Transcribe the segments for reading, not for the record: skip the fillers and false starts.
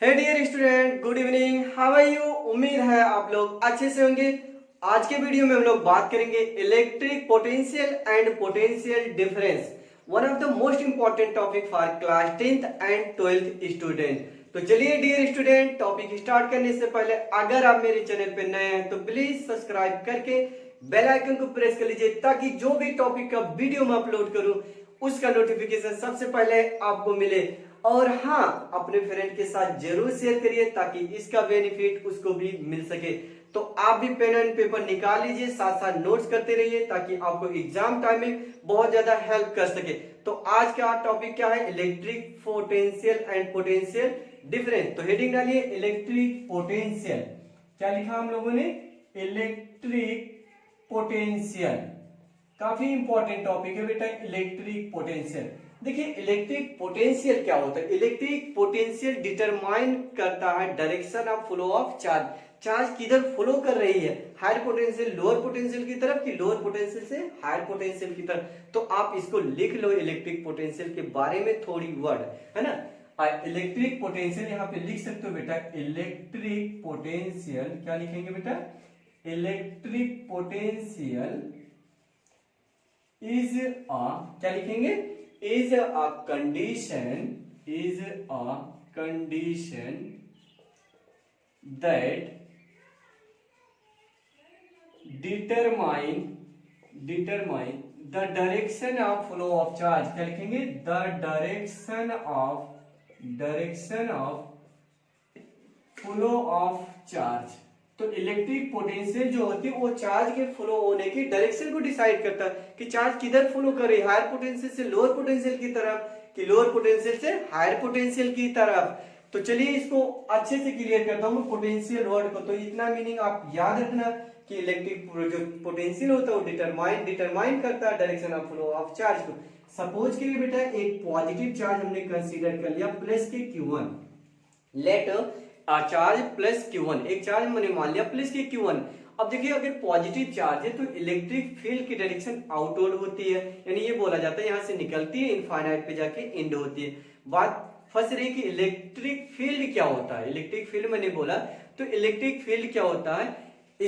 Hey dear student, good evening. How are you? उम्मीद है आप लोग अच्छे से होंगे। आज के वीडियो में हम लोग बात करेंगे electric potential and potential difference, one of the most important topic for class 10th and 12th student. तो चलिए डियर स्टूडेंट, टॉपिक स्टार्ट करने से पहले अगर आप मेरे चैनल पे नए हैं तो प्लीज सब्सक्राइब करके बेल आइकन को प्रेस कर लीजिए ताकि जो भी टॉपिक का वीडियो मैं अपलोड करूं उसका नोटिफिकेशन सबसे पहले आपको मिले। और हाँ, अपने फ्रेंड के साथ जरूर शेयर करिए ताकि इसका बेनिफिट उसको भी मिल सके। तो आप भी पेन एंड पेपर निकाल लीजिए, साथ साथ नोट्स करते रहिए ताकि आपको एग्जाम टाइम में बहुत ज्यादा हेल्प कर सके। तो आज का टॉपिक क्या है? Electric potential and potential difference. तो हेडिंग डालिए इलेक्ट्रिक पोटेंशियल। क्या लिखा हम लोगों ने? Electric potential. काफी इंपॉर्टेंट टॉपिक है बेटा इलेक्ट्रिक पोटेंशियल। देखिए इलेक्ट्रिक पोटेंशियल क्या होता है? इलेक्ट्रिक पोटेंशियल डिटरमाइन करता है direction of flow of charge. Charge किधर फ्लो कर रही है, हायर पोटेंशियल लोअर पोटेंशियल की तरफ कि लोअर पोटेंशियल से हायर पोटेंशियल की तरफ। तो आप इसको लिख लो, इलेक्ट्रिक पोटेंशियल के बारे में थोड़ी वर्ड है ना। इलेक्ट्रिक पोटेंशियल यहाँ पे लिख सकते हो बेटा, इलेक्ट्रिक पोटेंशियल क्या लिखेंगे बेटा? इलेक्ट्रिक पोटेंशियल इज अ, क्या लिखेंगे? is a condition that determine the direction of flow of charge। क्या लिखेंगे? the direction of flow of charge। तो इलेक्ट्रिक पोटेंशियल जो होती है वो चार्ज के फ्लो होने की डायरेक्शन को डिसाइड करता है कि चार्ज किधर फ्लो कर रही है, हायर पोटेंशियल से लोअर पोटेंशियल की तरफ कि लोअर पोटेंशियल से हायर पोटेंशियल की तरफ। तो चलिए इसको अच्छे से क्लियर करता हूँ पोटेंशियल वर्ड को। तो इतना मीनिंग आप याद रखना कि इलेक्ट्रिक जो पोटेंशियल होता है वो डिटरमाइन करता है direction of flow of charge को। सपोज के लिए बेटा एक पॉजिटिव चार्ज हमने कंसीडर कर लिया प्लस के Q1, late charge plus Q1, एक चार्ज मैंने मान लिया प्लस के Q1। अब देखिए अगर पॉजिटिव चार्ज है तो इलेक्ट्रिक फील्ड की डायरेक्शन आउटवर्ड होती है, यानी ये बोला जाता है यहाँ से निकलती है इनफाइनाइट पे जाके एंड होती है। बात फंस रही कि इलेक्ट्रिक फील्ड क्या होता है। इलेक्ट्रिक फील्ड मैंने बोला तो इलेक्ट्रिक फील्ड क्या होता है?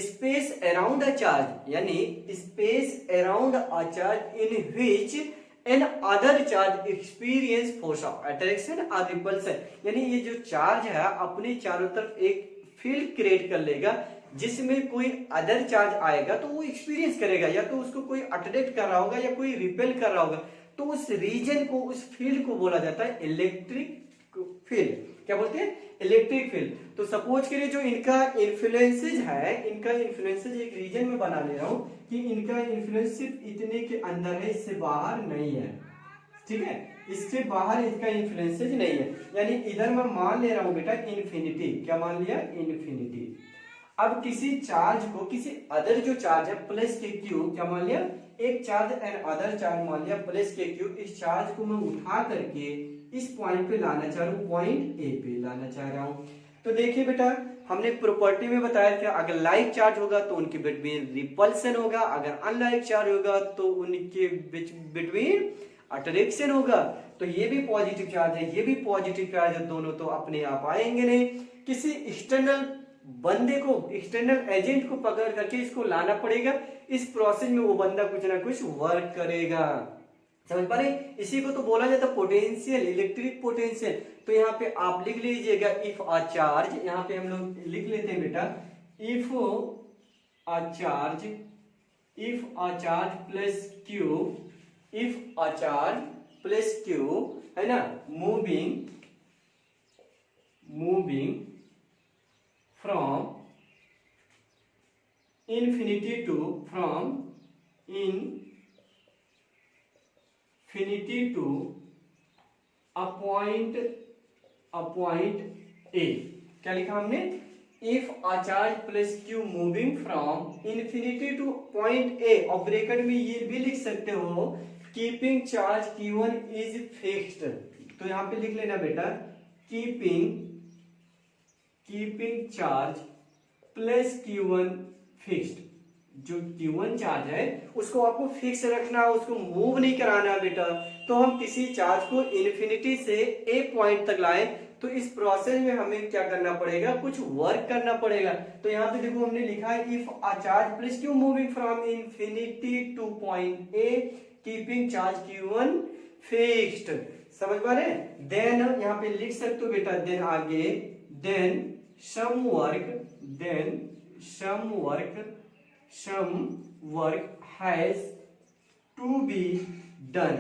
स्पेस अराउंड अ चार्ज, यानी space around a charge in which N other charge experience force of attraction और रिपल्सन। यानी ये जो चार्ज है अपने चारों तरफ एक फील्ड क्रिएट कर लेगा जिसमें कोई अदर चार्ज आएगा तो वो एक्सपीरियंस करेगा, या तो उसको कोई अट्रैक्ट कर रहा होगा या कोई रिपेल कर रहा होगा। तो उस रीजन को, उस फील्ड को बोला जाता है इलेक्ट्रिक फील्ड। क्या बोलते हैं? Electric field. तो सपोज करिए जो इनका इन्फ्लुएंसेज है, इनका इन्फ्लुएंसेज एक रीजन में बना ले रहा हूं कि इनका इन्फ्लुएंस सिर्फ इतने के अंदर है, इससे बाहर नहीं है। ठीक है, इससे बाहर इसका इन्फ्लुएंसेज नहीं है, यानी इधर मैं मान ले रहा हूं बेटा इन्फिनिटी। क्या मान लिया? इन्फिनिटी। अब किसी चार्ज को, किसी अदर जो चार्ज है प्लस के Q, क्या मान लिया? एक चार्ज एंड अदर चार्ज मान लिया प्लस के Q। इस चार्ज को मैं उठा करके इस पॉइंट पे लाना चाह रहा हूं, पॉइंट ए पे लाना चाह रहा हूं। तो देखिए बेटा हमने प्रॉपर्टी में बताया था अगर लाइक चार्ज होगा तो उनके बिटवीन रिपल्सन होगा, अगर अनलाइक चार्ज होगा तो उनके बिटवीन अट्रैक्शन होगा। तो ये भी पॉजिटिव चार्ज है, ये भी पॉजिटिव चार्ज है, दोनों तो अपने आप आएंगे नहीं। किसी एक्सटर्नल बंदे को, एक्सटर्नल एजेंट को पकड़ करके इसको लाना पड़ेगा। इस प्रोसेस में वो बंदा कुछ ना कुछ वर्क करेगा। समझ पा रहे? इसी को तो बोला जाता है पोटेंशियल, इलेक्ट्रिक पोटेंशियल। तो यहाँ पे आप लिख लीजिएगा इफ अ चार्ज, यहाँ पे हम लोग लिख लेते हैं बेटा if a charge plus Q, if a charge plus Q है ना, moving from infinity to a point A। क्या लिखा हमने? If a charge plus Q moving from infinity two point A, और ब्रैकेट में ये भी लिख सकते हो keeping charge Q1 is fixed. तो यहां पे लिख लेना बेटा keeping charge plus Q1 fixed. जो Q1 चार्ज है उसको आपको फिक्स रखना है, उसको मूव नहीं कराना है बेटा। तो हम किसी चार्ज को इन्फिनिटी से एक पॉइंट तक लाए तो तो इस प्रोसेस में हमें क्या करना पड़ेगा, कुछ वर्क करना पड़ेगा। तो यहाँ पे देखो हमने लिखा है if a charge plus Q moving from infinity two point A keeping charge Q1 fixed, समझ पा रहे हैं। देन यहाँ पे लिख सकते हो बेटा, देन आगे then some work has to be done,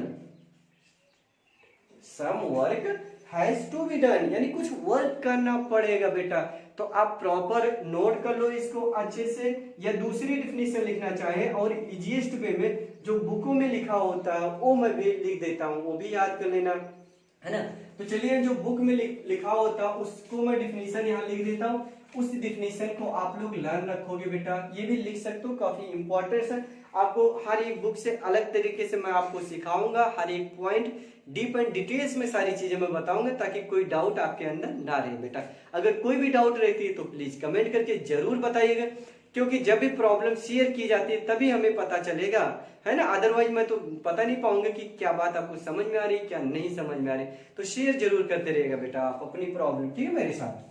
some work has to be done, यानी कुछ वर्क करना पड़ेगा बेटा। तो आप प्रॉपर नोट कर लो इसको अच्छे से, या दूसरी डिफिनेशन लिखना चाहे और इजीएस्ट वे में जो बुकों में लिखा होता है वो मैं भी लिख देता हूँ, वो भी याद कर लेना, है ना। तो चलिए जो बुक में लिखा होता है उसको मैं डिफिनेशन यहाँ लिख देता हूँ, उस डिफिनेशन को आप लोग लर्न रखोगे बेटा, ये भी लिख सकते हो, काफी इंपॉर्टेंट है। आपको हर एक बुक से अलग तरीके से मैं आपको सिखाऊंगा, हर एक पॉइंट डीप एंड डिटेल्स में सारी चीजें मैं बताऊंगा, ताकि कोई डाउट आपके अंदर ना रहे बेटा। अगर कोई भी डाउट रहती है तो प्लीज कमेंट करके जरूर बताइएगा, क्योंकि जब भी प्रॉब्लम शेयर की जाती है तभी हमें पता चलेगा, है ना। अदरवाइज मैं तो पता नहीं पाऊंगा कि क्या बात आपको समझ में आ रही है, क्या नहीं समझ में आ रही। तो शेयर जरूर करते रहिएगा बेटा आप अपनी प्रॉब्लम, ठीक है मेरे साथ।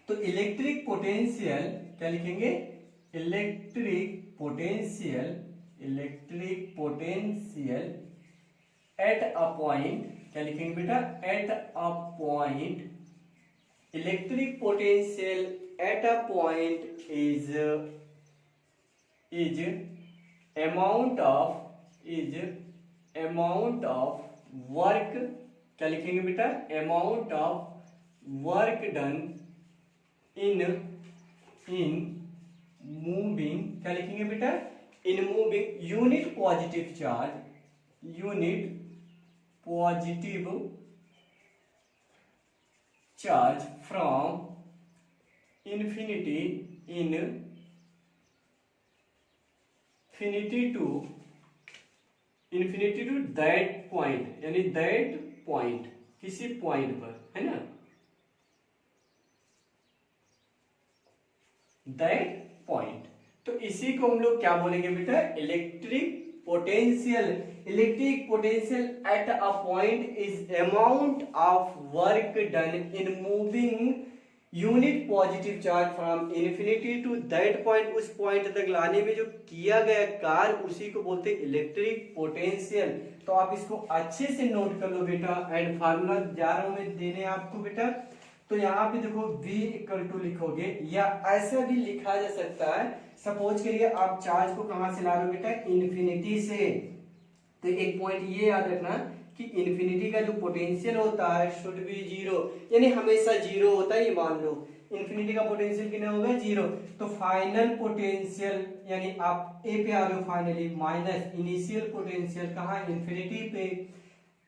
तो इलेक्ट्रिक पोटेंशियल क्या लिखेंगे, electric potential at a point, क्या लिखेंगे बेटा, eight a point, electric potential at a point is amount of work, क्या लिखेंगे बेटा, amount of work done in moving, क्या लिखेंगे बेटा, in moving unit positive charge from infinity to that point, यानी that point, किसी पॉइंट पर, है ना, that point। तो इसी को हम लोग क्या बोलेंगे बेटा, electric potential at a point is amount of work done in moving unit positive charge from infinity to that point, उस पॉइंट तक लाने में जो किया गया कार्य उसी को बोलते हैं इलेक्ट्रिक पोटेंशियल। तो आप इसको अच्छे से नोट कर लो बेटा, एंड फार्मूला जा रहा हूं मैं देने आपको बेटा। तो यहाँ पे देखो V इक्वल टू लिखोगे, या ऐसा भी लिखा जा सकता है, सपोज करिए आप चार्ज को कहां से ला रहे हो बेटा, इन्फिनिटी से। तो एक पॉइंट ये याद रखना कि इन्फिनिटी का जो पोटेंशियल होता है शुड बी जीरो, यानी हमेशा जीरो होता है, ये मान लो इन्फिनिटी का पोटेंशियल कितना होगा, जीरो। तो फाइनल पोटेंशियल, यानी आप ए पे आ रहे हो फाइनली, माइनस इनिशियल पोटेंशियल कहाँ, इन्फिनिटी पे,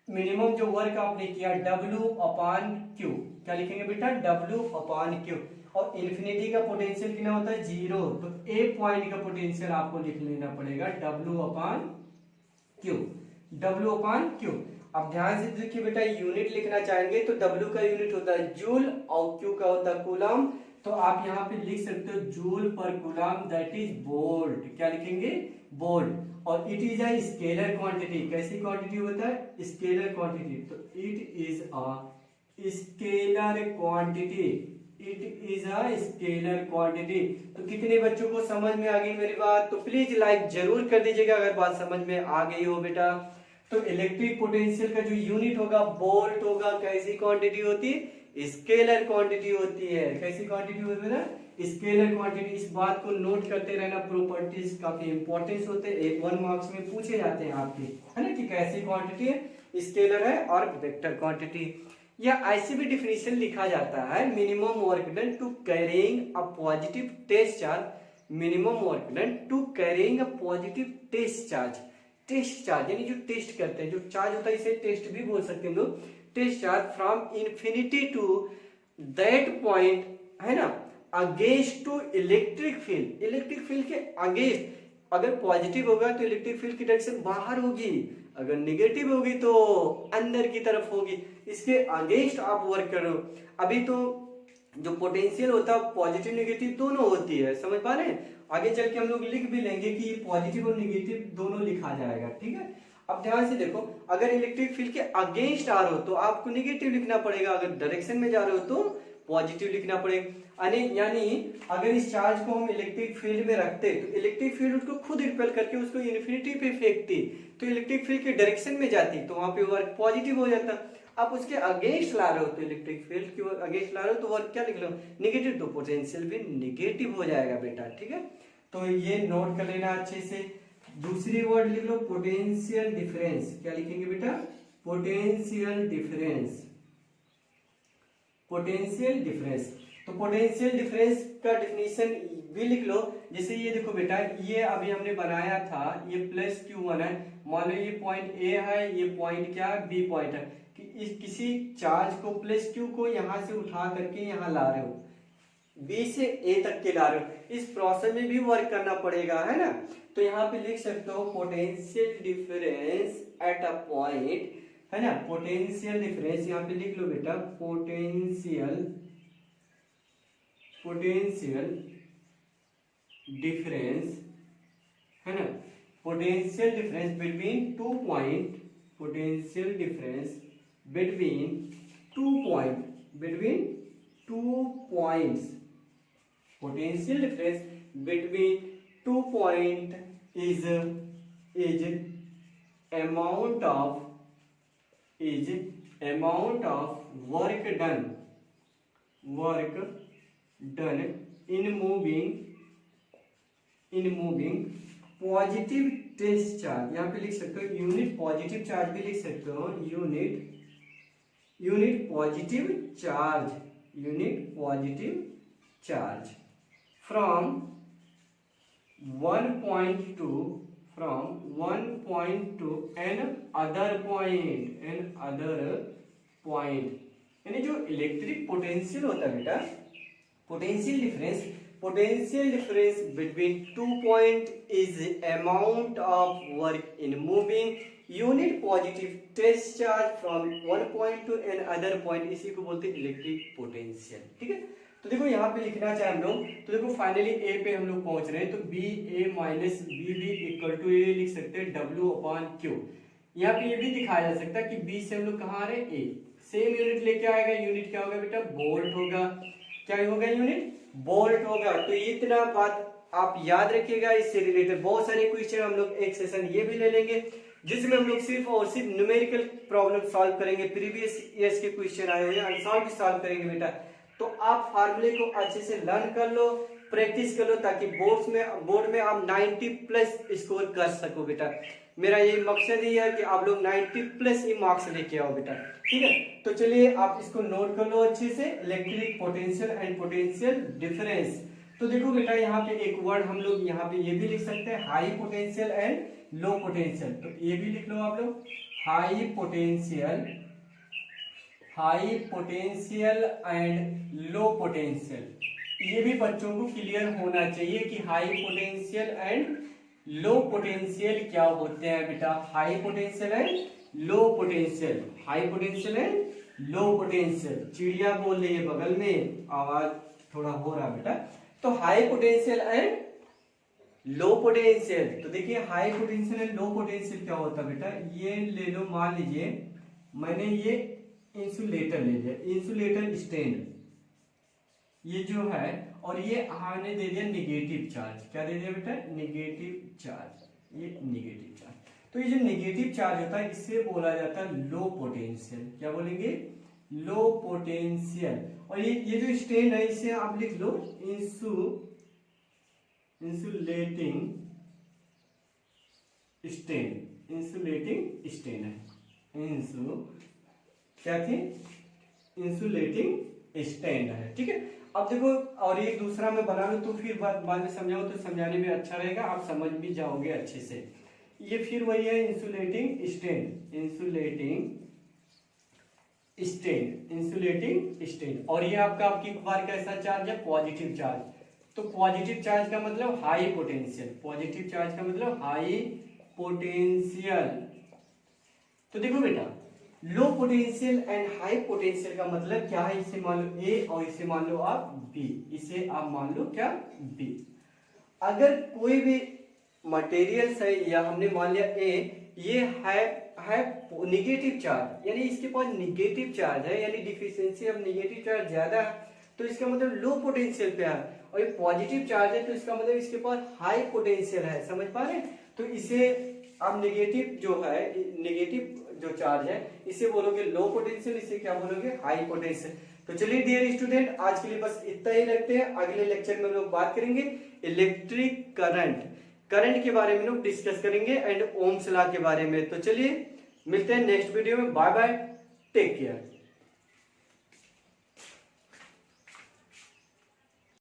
मिनिमम जो वर्क आपने किया W/Q, क्या लिखेंगे बेटा, W/Q, और इन्फिनिटी का पोटेंशियल कितना होता है, जीरो। तो ए पॉइंट का पोटेंशियल आपको लिख लेना पड़ेगा W/Q। अब ध्यान से देखिए बेटा, यूनिट लिखना चाहेंगे तो W का यूनिट होता है जूल और Q का होता है कूलम। तो आप यहाँ पे लिख सकते हो जूल पर कूलम, दैट इज वोल्ट, क्या लिखेंगे, वोल्ट। और it is a scalar quantity, कैसी क्वांटिटी होता है, स्केलर क्वांटिटी। तो it is a scalar quantity. तो कितने बच्चों को समझ में आ गई मेरी बात, तो प्लीज लाइक जरूर कर दीजिएगा अगर बात समझ में आ गई हो बेटा। तो इलेक्ट्रिक पोटेंशियल का जो यूनिट होगा वोल्ट होगा, कैसी क्वांटिटी होती है, स्केलर क्वांटिटी होती है। कैसी क्वांटिटी होती है ना, स्केलर क्वांटिटी। इस बात को नोट करते रहना, प्रॉपर्टीज काफी इंपॉर्टेंस होते हैं, एक 1 मार्क्स में पूछे जाते हैं आपके, है ना, कि कैसी क्वांटिटी है, स्केलर है और वेक्टर क्वांटिटी। या ऐसे भी डिफिनेशन लिखा जाता है, minimum work done to carrying a positive test charge, minimum work done to carrying a positive test charge यानी जो टेस्ट करते हैं, जो चार्ज होता है इसे टेस्ट भी बोल सकते हैं हम लोग, test charge from infinity to that point, है ना, अगेंस्ट टू इलेक्ट्रिक फील्ड के अगेंस्ट। अगर पॉजिटिव होगा तो इलेक्ट्रिक फील्ड की डायरेक्शन बाहर होगी, अगर निगेटिव होगी तो अंदर की तरफ होगी, इसके अगेंस्ट आप वर्क करो। अभी तो जो पोटेंशियल होता है पॉजिटिव नेगेटिव दोनों होती है, समझ पा रहे हैं। आगे चल के हम लोग लिख भी लेंगे कि पॉजिटिव और नेगेटिव दोनों लिखा जाएगा, ठीक है। अब ध्यान से देखो, अगर इलेक्ट्रिक फील्ड के अगेंस्ट आ रहे हो तो आपको निगेटिव लिखना पड़ेगा, अगर डायरेक्शन में जा रहे हो तो पॉजिटिव लिखना पड़ेगा। यानी अगर इस चार्ज को हम इलेक्ट्रिक फील्ड में रखते तो इलेक्ट्रिक फील्ड उसको खुद रिपेल करके उसको इन्फिनिटी पे फेंकती, तो इलेक्ट्रिक फील्ड के डायरेक्शन में जाती, तो वहां पे वर्क पॉजिटिव हो जाता। आप उसके अगेंस्ट ला रहे हो तो इलेक्ट्रिक फील्ड की अगेंस्ट ला रहे हो तो वर्क क्या लिख लो, नेगेटिव, तो पोटेंशियल भी नेगेटिव हो जाएगा बेटा, ठीक है। तो ये नोट कर लेना अच्छे से। दूसरी वर्ड लिख लो पोटेंशियल डिफरेंस, क्या लिखेंगे बेटा, पोटेंशियल डिफरेंस, पोटेंशियल डिफरेंस। तो पोटेंशियल डिफरेंस का डेफिनेशन भी लिख लो। जैसे ये देखो बेटा, ये अभी हमने बनाया था, ये प्लस Q1 है, मान लो ये पॉइंट ए है, ये पॉइंट क्या है, बी पॉइंट है, कि इस किसी चार्ज को प्लस Q को यहां से उठा करके यहां ला रहे हो, बी से ए तक के ला रहे हो, इस प्रोसेस में भी वर्क करना पड़ेगा, है ना। तो यहाँ पे लिख सकते हो potential difference at a point, है ना, पोटेंशियल डिफरेंस यहाँ पे लिख लो बेटा, पोटेंशियल डिफरेंस, है ना, potential difference between 2 point, potential difference between 2 point, between 2 points, potential difference between 2 point is amount of work done in moving positive test charge, यहाँ पे लिख सकते हो यूनिट पॉजिटिव चार्ज भी लिख सकते हो, unit positive charge from 1 point to another point, यानी जो इलेक्ट्रिक पोटेंशियल होता है बेटा, potential difference between 2 point is amount of work in moving unit positive test charge from 1 point to another point, इसी को बोलते हैं इलेक्ट्रिक पोटेंशियल, ठीक है। तो देखो यहाँ पे लिखना चाहे हम लोग, तो देखो फाइनली ए पे हम लोग पहुंच रहे हैं, तो B A minus B B equal to A लिख सकते हैं W अपॉन क्यू। यहाँ पे ये भी दिखाया जा सकता है कि बी से हम लोग कहाँ आ रहे हैं, ए, सेम यूनिट लेके आएगा, यूनिट क्या होगा बेटा, बोल्ट होगा, क्या होगा, यूनिट बोल्ट होगा। तो इतना बात आप याद रखिएगा, इससे रिलेटेड बहुत सारे क्वेश्चन हम लोग एक सेशन ये भी ले लेंगे, जिसमें हम लोग सिर्फ और सिर्फ न्यूमेरिकल प्रॉब्लम सॉल्व करेंगे, प्रीवियस ईयर्स के क्वेश्चन आए हुए हैं अनसॉल्व भी सॉल्व करेंगे बेटा। तो आप फार्मूले को अच्छे से लर्न कर लो, प्रैक्टिस कर लो, ताकि बोर्ड में आप 90 प्लस स्कोर कर सको बेटा। मेरा ये मकसद ही है कि आप लोग 90 प्लस ही मार्क्स लेके आओ बेटा, ठीक है। तो चलिए आप इसको नोट कर लो अच्छे से, electric potential and potential difference. तो देखो बेटा, यहाँ पे एक वर्ड हम लोग यहाँ पे ये भी लिख सकते हैं, high potential and low potential. तो ये भी लिख लो आप लोग, high potential and low potential. ये भी बच्चों को क्लियर होना चाहिए कि high potential and low potential क्या होते हैं बेटा, high potential and low potential, high potential and low potential. चिड़िया बोल रही है बगल में, आवाज थोड़ा हो रहा बेटा। तो high potential and low potential, तो देखिए high potential and low potential क्या होता है बेटा, ये ले लो, मान लीजिए मैंने ये इंसुलेटर ले लिया, इंसुलेटर स्टैंड ये जो है, और ये हमने दे दिया निगेटिव चार्ज, क्या दे दिया बेटा, निगेटिव चार्ज, ये निगेटिव चार्ज। तो ये जो निगेटिव चार्ज होता है इससे बोला जाता है लो पोटेंशियल, क्या बोलेंगे, लो पोटेंशियल। और ये जो स्टैंड है इसे आप लिख लो इंसुलेटिंग स्टैंड है, क्या थी, इंसुलेटिंग स्टैंड है, ठीक है। अब देखो, और एक दूसरा मैं बना लूं तो फिर बाद में समझाऊं तो समझाने में अच्छा रहेगा, आप समझ भी जाओगे अच्छे से। ये फिर वही है इंसुलेटिंग स्टैंड, और ये आपकी बार कैसा चार्ज है, पॉजिटिव चार्ज। तो पॉजिटिव चार्ज का मतलब हाई पोटेंशियल, पॉजिटिव चार्ज का मतलब हाई पोटेंशियल। तो देखो बेटा, low potential and high potential का मतलब क्या है, इसे मान लो ए और इसे मान लो आप बी, इसे आप मान लो क्या, बी। अगर कोई भी मटेरियल है, या हमने मान लिया ए, ये है निगेटिव चार्ज, यानी इसके पास निगेटिव चार्ज है, यानी डिफिशियंसी ऑफ निगेटिव चार्ज ज्यादा है, तो इसका मतलब लो पोटेंशियल पे है। और ये पॉजिटिव चार्ज है तो इसका मतलब इसके पास हाई पोटेंशियल है। समझ पा रहे हैं? तो इसे आप निगेटिव जो है, निगेटिव जो चार्ज है इसे बोलोगे लो पोटेंशियल, इसे क्या बोलोगे? High potential. तो चलिए डियर स्टूडेंट, आज के लिए बस इतना ही रखते हैं। अगले लेक्चर में हम लोग बात करेंगे इलेक्ट्रिक करंट के बारे में लोग डिस्कस करेंगे एंड ओम्स लॉ के बारे में। तो चलिए मिलते हैं नेक्स्ट वीडियो में। Bye bye, take care.